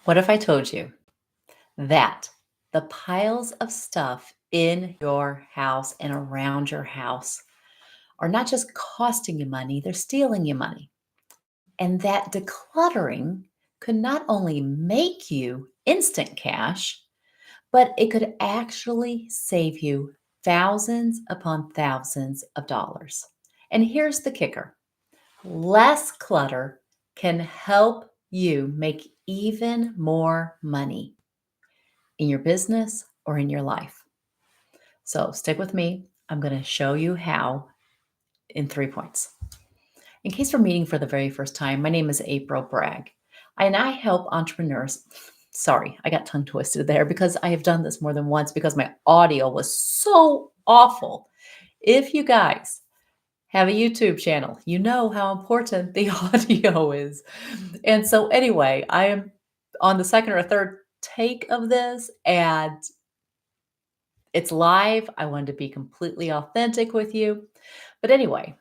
What if I told you that the piles of stuff in your house and around your house are not just costing you money, they're stealing you money? And that decluttering could not only make you instant cash, but it could actually save you thousands upon thousands of dollars. And here's the kicker: less clutter can help you make even more money in your business or in your life. So stick with me. I'm going to show you how in 3 points. In case we're meeting for the very first time, my name is April Bragg, and I help entrepreneurs. Sorry, I got tongue twisted there because I have done this more than once because my audio was so awful. If you guys have a YouTube channel, you know how important the audio is. And so, anyway, I am on the second or third take of this, and it's live. I wanted to be completely authentic with you. But anyway,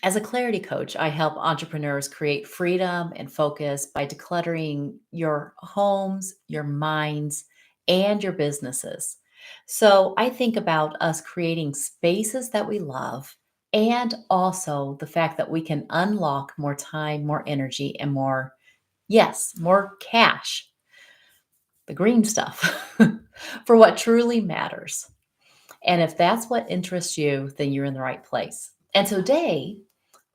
as a clarity coach, I help entrepreneurs create freedom and focus by decluttering your homes, your minds, and your businesses. So I think about us creating spaces that we love and also the fact that we can unlock more time, more energy, and more, yes, more cash, the green stuff, for what truly matters. And if that's what interests you, then you're in the right place. And today,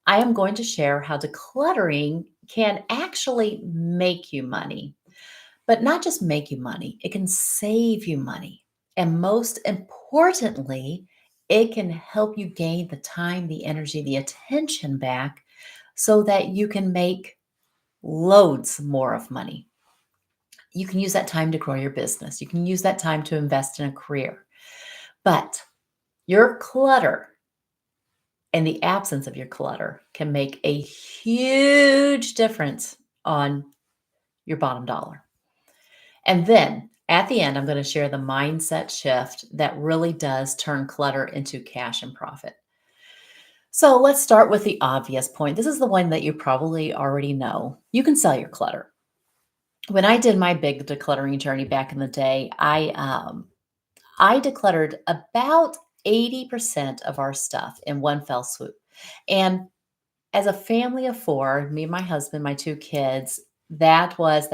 I am going to share how decluttering can actually make you money, but not just make you money, it can save you money. And most importantly, it can help you gain the time, the energy, the attention back so that you can make loads more of money. You can use that time to grow your business. You can use that time to invest in a career. But your clutter and the absence of your clutter can make a huge difference on your bottom dollar. And then at the end, I'm going to share the mindset shift that really does turn clutter into cash and profit. So let's start with the obvious point. This is the one that you probably already know. You can sell your clutter. When I did my big decluttering journey back in the day, I decluttered about 80% of our stuff in one fell swoop. And as a family of four, me and my husband, my two kids, that was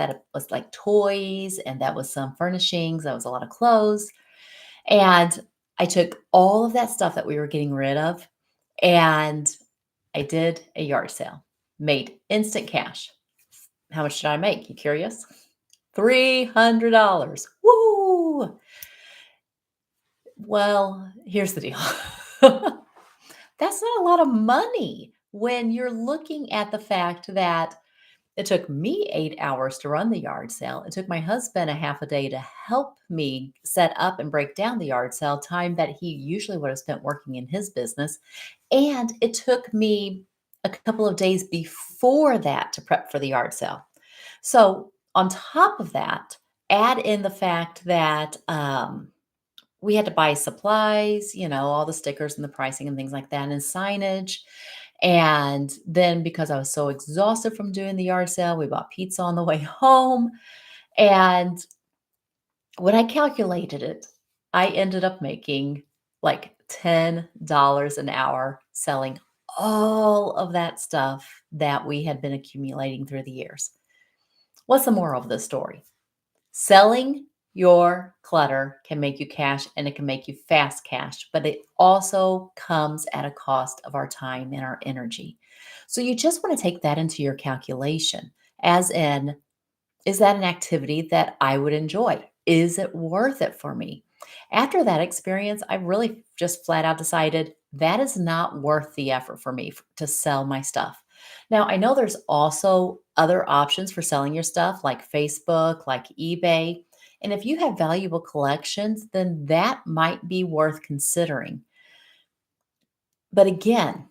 like toys, and that was some furnishings, that was a lot of clothes. And I took all of that stuff that we were getting rid of, and I did a yard sale, made instant cash. How much did I make? You curious? $300. Woo! Well, here's the deal. That's not a lot of money when you're looking at the fact that it took me 8 hours to run the yard sale. It took my husband a half a day to help me set up and break down the yard sale, time that he usually would have spent working in his business. And it took me a couple of days before that to prep for the yard sale. So, on top of that, add in the fact that we had to buy supplies, all the stickers and the pricing and things like that, and signage. And then because I was so exhausted from doing the yard sale, we bought pizza on the way home. And when I calculated it, I ended up making like $10 an hour selling all of that stuff that we had been accumulating through the years. What's the moral of this story? Selling your clutter can make you cash, and it can make you fast cash, but it also comes at a cost of our time and our energy. So you just want to take that into your calculation, as in, is that an activity that I would enjoy? Is it worth it for me? After that experience, I really just flat out decided that is not worth the effort for me to sell my stuff. Now, I know there's also other options for selling your stuff like Facebook, like eBay. And if you have valuable collections, then that might be worth considering. But again,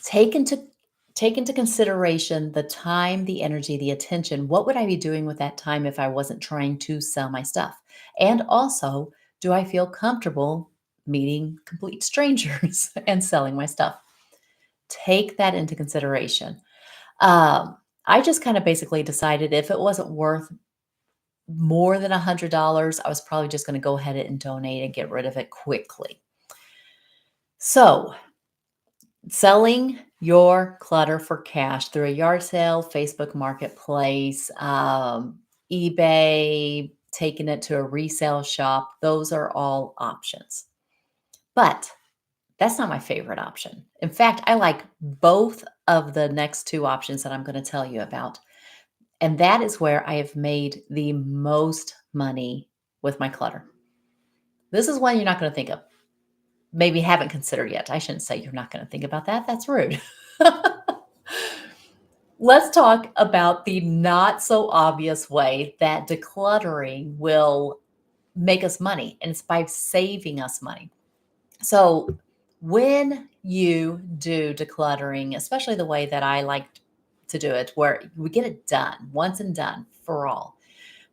take into take into consideration the time, the energy, the attention. What would I be doing with that time if I wasn't trying to sell my stuff? And also, do I feel comfortable meeting complete strangers and selling my stuff? Take that into consideration. I just kind of basically decided if it wasn't worth more than $100, I was probably just going to go ahead and donate and get rid of it quickly. So, selling your clutter for cash through a yard sale, Facebook Marketplace, eBay, taking it to a resale shop, those are all options. But that's not my favorite option. In fact, I like both of the next two options that I'm going to tell you about. And that is where I have made the most money with my clutter. This is one you're not going to think of. Maybe haven't considered yet. I shouldn't say you're not going to think about that. That's rude. Let's talk about the not so obvious way that decluttering will make us money, and it's by saving us money. So, when you do decluttering, especially the way that I like to do it, where we get it done once and done for all,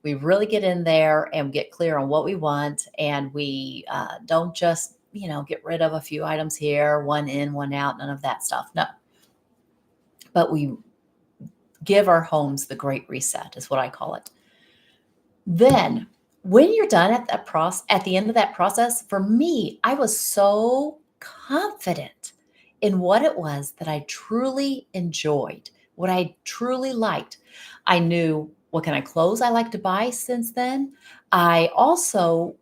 we really get in there and get clear on what we want, and we don't just get rid of a few items here, one in, one out, none of that stuff. No, but we give our homes the great reset, is what I call it. Then, when you're done at the end of that process, for me, I was so confident in what it was that I truly enjoyed, what I truly liked. I knew what kind of clothes I like to buy since then. I also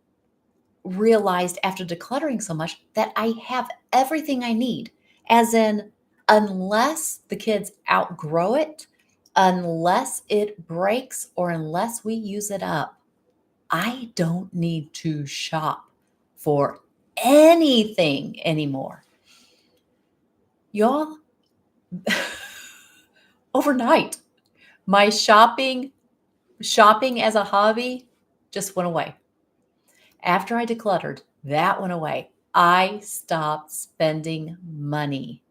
realized after decluttering so much that I have everything I need, as in, unless the kids outgrow it, unless it breaks, or unless we use it up, I don't need to shop for anything anymore. Y'all, overnight, my shopping as a hobby just went away. After I decluttered, that went away. I stopped spending money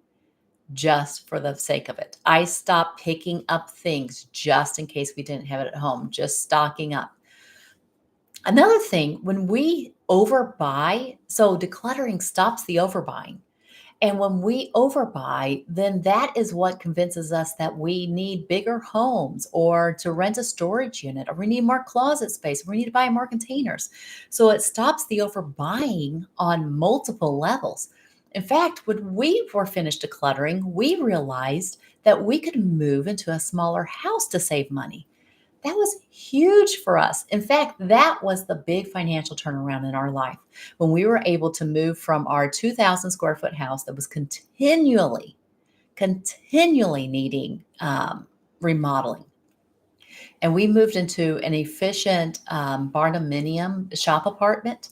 just for the sake of it. I stopped picking up things just in case we didn't have it at home, just stocking up. Another thing, when we overbuy, so decluttering stops the overbuying. And when we overbuy, then that is what convinces us that we need bigger homes or to rent a storage unit or we need more closet space. Or we need to buy more containers. So it stops the overbuying on multiple levels. In fact, when we were finished decluttering, we realized that we could move into a smaller house to save money. That was huge for us. In fact, that was the big financial turnaround in our life when we were able to move from our 2,000 square foot house that was continually needing remodeling. And we moved into an efficient barndominium shop apartment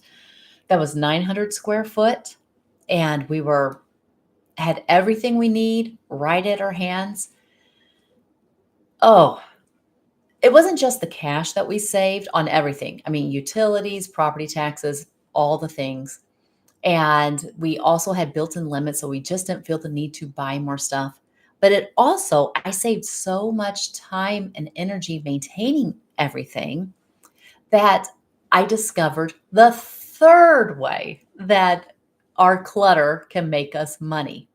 that was 900 square foot. And had everything we need right at our hands. Oh, it wasn't just the cash that we saved on everything. I mean, utilities, property taxes, all the things. And we also had built-in limits, so we just didn't feel the need to buy more stuff. But I saved so much time and energy maintaining everything that I discovered the third way that our clutter can make us money.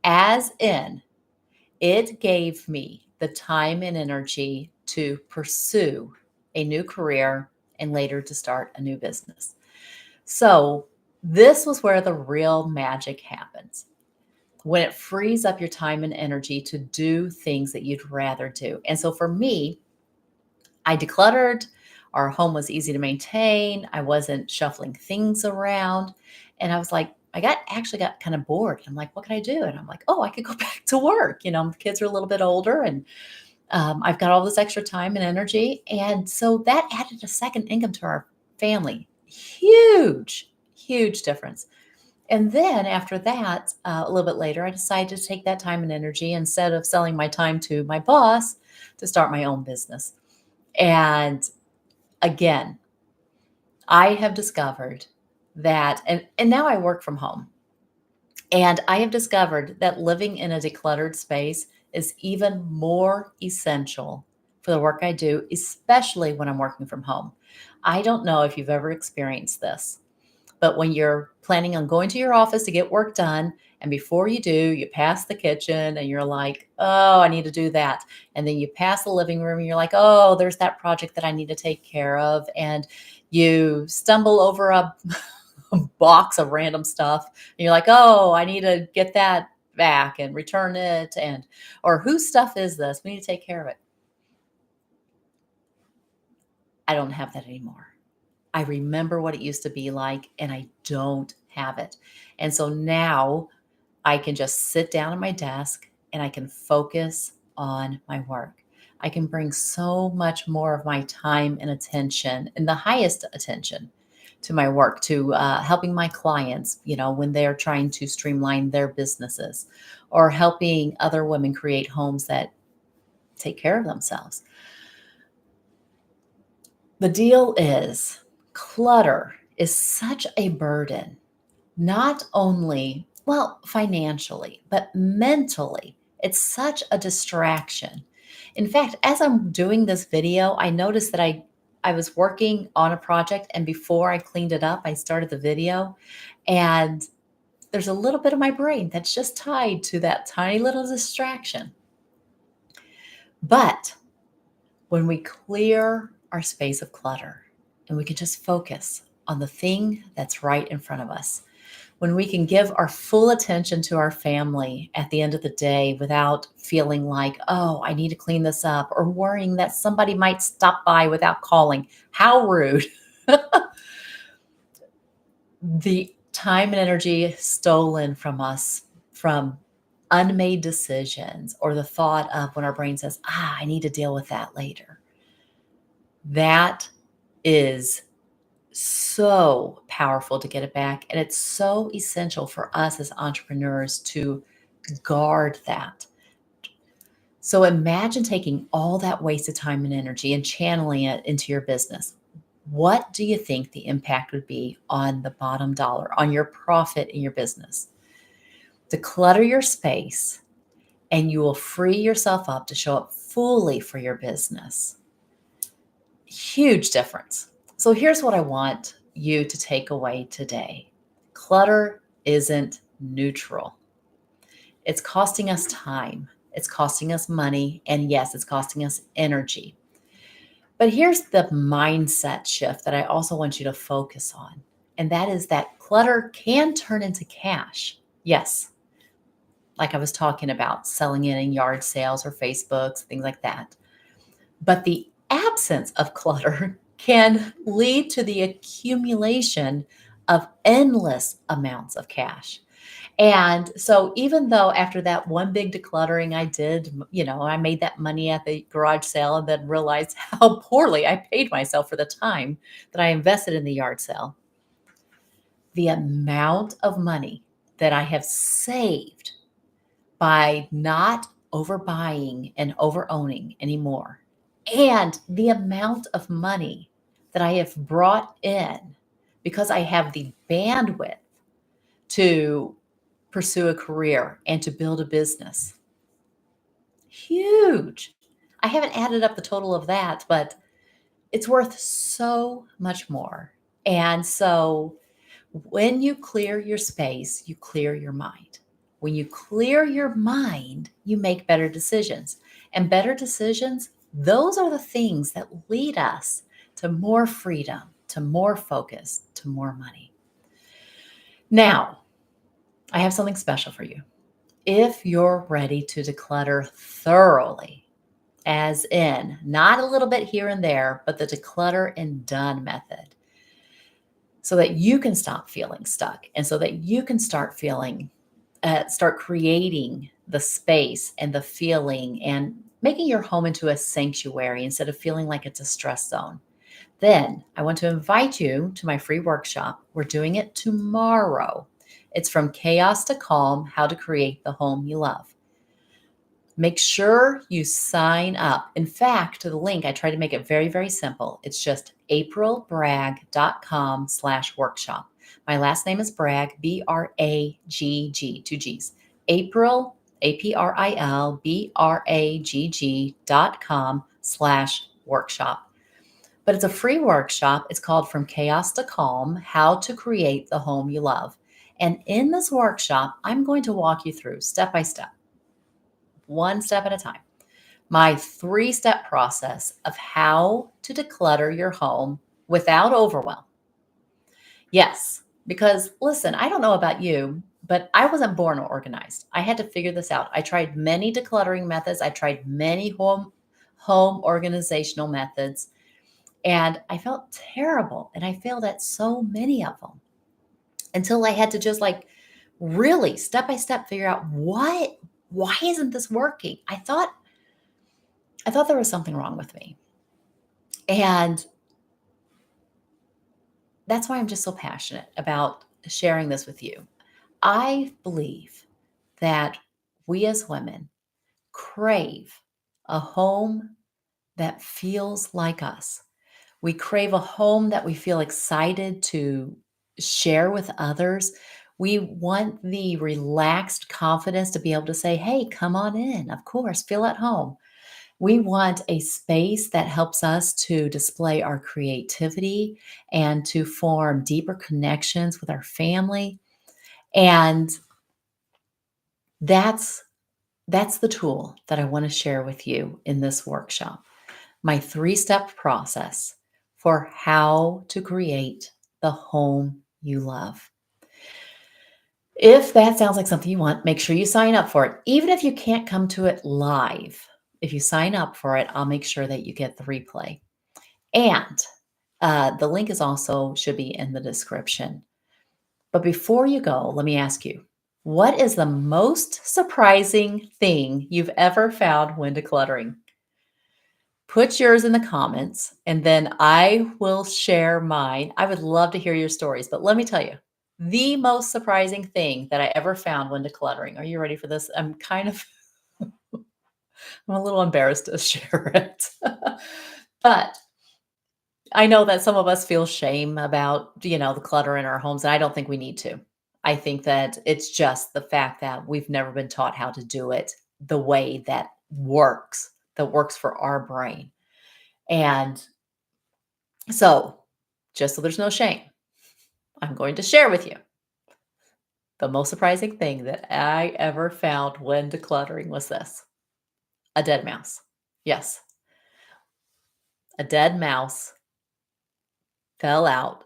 As in, it gave me the time and energy to pursue a new career and later to start a new business. So, this was where the real magic happens when it frees up your time and energy to do things that you'd rather do. And so, for me, I decluttered. Our home was easy to maintain. I wasn't shuffling things around. And I was like, actually got kind of bored. I'm like, what can I do? And I'm like, oh, I could go back to work. The kids are a little bit older and I've got all this extra time and energy. And so that added a second income to our family. Huge, huge difference. And then after that, a little bit later, I decided to take that time and energy instead of selling my time to my boss to start my own business. And again, I have discovered that, and now I work from home. And I have discovered that living in a decluttered space is even more essential for the work I do, especially when I'm working from home. I don't know if you've ever experienced this, but when you're planning on going to your office to get work done And before you do, you pass the kitchen and you're like, oh, I need to do that. And then you pass the living room and you're like, oh, there's that project that I need to take care of. And you stumble over a box of random stuff and you're like, oh, I need to get that back and return it. And, or whose stuff is this? We need to take care of it. I don't have that anymore. I remember what it used to be like, and I don't have it. And so now I can just sit down at my desk and I can focus on my work. I can bring so much more of my time and attention and the highest attention to my work, to helping my clients, when they're trying to streamline their businesses or helping other women create homes that take care of themselves. The deal is clutter is such a burden, not only, well, financially, but mentally. It's such a distraction. In fact, as I'm doing this video, I noticed that I was working on a project, and before I cleaned it up, I started the video, and there's a little bit of my brain that's just tied to that tiny little distraction. But when we clear our space of clutter and we can just focus on the thing that's right in front of us, when we can give our full attention to our family at the end of the day without feeling like, oh, I need to clean this up, or worrying that somebody might stop by without calling. How rude. The time and energy stolen from us from unmade decisions, or the thought of when our brain says, I need to deal with that later. That is so powerful to get it back. And it's so essential for us as entrepreneurs to guard that. So imagine taking all that wasted time and energy and channeling it into your business. What do you think the impact would be on the bottom dollar, on your profit in your business? Declutter your space and you will free yourself up to show up fully for your business. Huge difference. So here's what I want you to take away today. Clutter isn't neutral. It's costing us time. It's costing us money. And yes, it's costing us energy. But here's the mindset shift that I also want you to focus on. And that is that clutter can turn into cash. Yes. Like I was talking about, selling it in yard sales or Facebooks, things like that. But the absence of clutter can lead to the accumulation of endless amounts of cash. And so even though after that one big decluttering I did, I made that money at the garage sale and then realized how poorly I paid myself for the time that I invested in the yard sale. The amount of money that I have saved by not overbuying and overowning anymore, and the amount of money that I have brought in because I have the bandwidth to pursue a career and to build a business. Huge. I haven't added up the total of that, but it's worth so much more. And so when you clear your space, you clear your mind. When you clear your mind, you make better decisions. And better decisions, those are the things that lead us to more freedom, to more focus, to more money. Now, I have something special for you. If you're ready to declutter thoroughly, as in not a little bit here and there, but the declutter and done method, so that you can stop feeling stuck and so that you can start creating the space and the feeling and making your home into a sanctuary instead of feeling like it's a stress zone, then I want to invite you to my free workshop. We're doing it tomorrow. It's From Chaos to Calm: How to Create the Home You Love. Make sure you sign up. In fact, the link, I try to make it very, very simple. It's just aprilbragg.com/workshop. My last name is Bragg, B-R-A-G-G, two G's. April, aprilbragg.com/workshop. But it's a free workshop. It's called From Chaos to Calm: How to Create the Home You Love. And in this workshop, I'm going to walk you through step by step, one step at a time, my 3-step process of how to declutter your home without overwhelm. Yes, because listen, I don't know about you, but I wasn't born organized. I had to figure this out. I tried many decluttering methods. I tried many home organizational methods, and I felt terrible, and I failed at so many of them until I had to just like really step by step figure out why isn't this working? I thought there was something wrong with me. And that's why I'm just so passionate about sharing this with you. I believe that we as women crave a home that feels like us. We crave a home that we feel excited to share with others. We want the relaxed confidence to be able to say, hey, come on in. Of course, feel at home. We want a space that helps us to display our creativity and to form deeper connections with our family. And that's that's the tool that I want to share with you in this workshop. My 3-step process for how to create the home you love. If that sounds like something you want, make sure you sign up for it. Even if you can't come to it live, if you sign up for it, I'll make sure that you get the replay. And the link is also should be in the description. But before you go, let me ask you, what is the most surprising thing you've ever found when decluttering? Put yours in the comments and then I will share mine. I would love to hear your stories, but let me tell you, the most surprising thing that I ever found when decluttering. Are you ready for this? I'm a little embarrassed to share it. But I know that some of us feel shame about, the clutter in our homes, and I don't think we need to. I think that it's just the fact that we've never been taught how to do it the way that works for our brain. And so, just so there's no shame, I'm going to share with you the most surprising thing that I ever found when decluttering was this: a dead mouse. Yes, a dead mouse fell out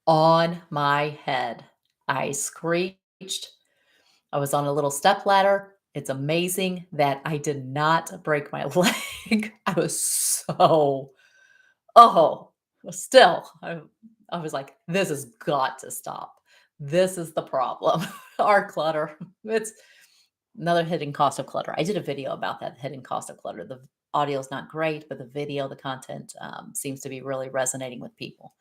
on my head. I screeched. I was on a little step ladder. It's amazing that I did not break my leg. I was so, oh, still, I was like, this has got to stop. This is the problem. Our clutter. It's another hidden cost of clutter. I did a video about that hidden cost of clutter. The audio is not great, but the video, the content seems to be really resonating with people.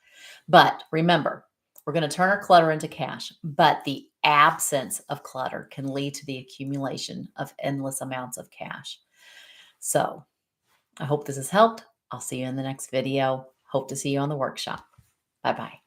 But remember, we're going to turn our clutter into cash, but the absence of clutter can lead to the accumulation of endless amounts of cash. So I hope this has helped. I'll see you in the next video. Hope to see you on the workshop. Bye bye.